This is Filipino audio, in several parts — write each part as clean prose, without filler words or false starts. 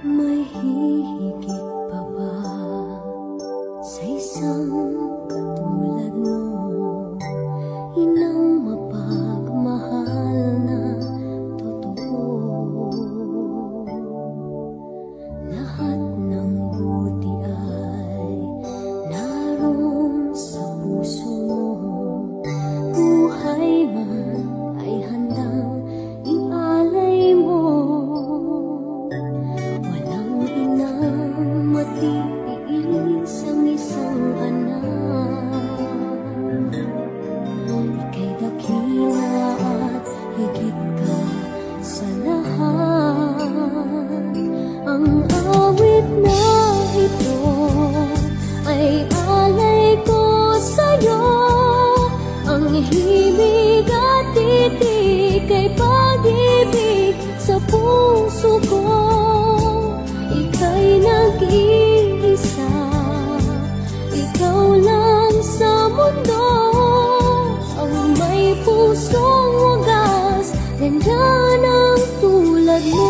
May hihigit pa ba sa isang katulad mo? Inang mapagmahal na totoo. Lahat ng buti ay naroon sa puso mo. Buhay man ay handang ialay mo. Walang inang matiis ang isang anak. Ika'y dakila at higit ka sa lahat. Ang awit na ito ay alay ko sa'yo. Ang himig at titig ay pag-ibig sa puso ko. Ika'y nag-iisa, ikaw lang sa mundo. Ang may pusong wagas, ganyan ang tulad mo.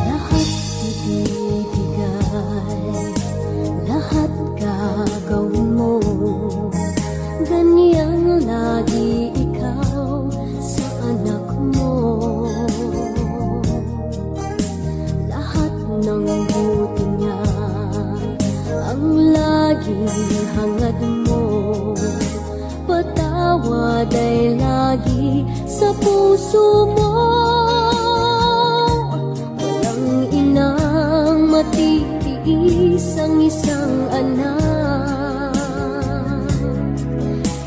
Lahat ibibigay, lahat gagawin mo. Ganyang lagi ikaw sa anak mo. Lahat ng buti niya ang laging hangad mo. Patawad ay lagi sa puso mo. Walang inang matitiis ang isang anak.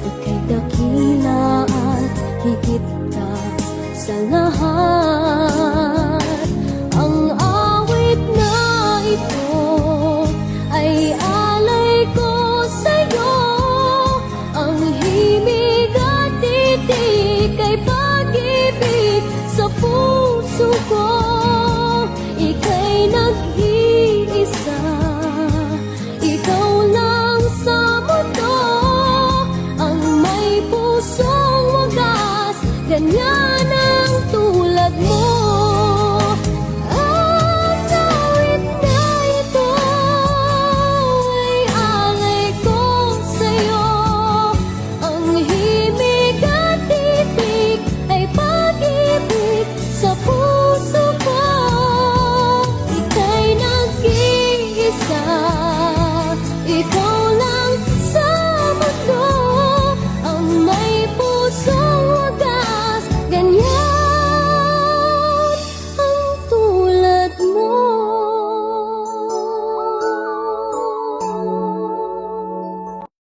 Ika'y dakila at higit ka sa lahat. Ang awit na ito ay alay ko sa'yo. Ang himig at titig ay pag-ibig sa puso ko. Ika'y nag-iisa, ikaw lang sa mundo. Ang may pusong wagas, ganyan ang tulad mo.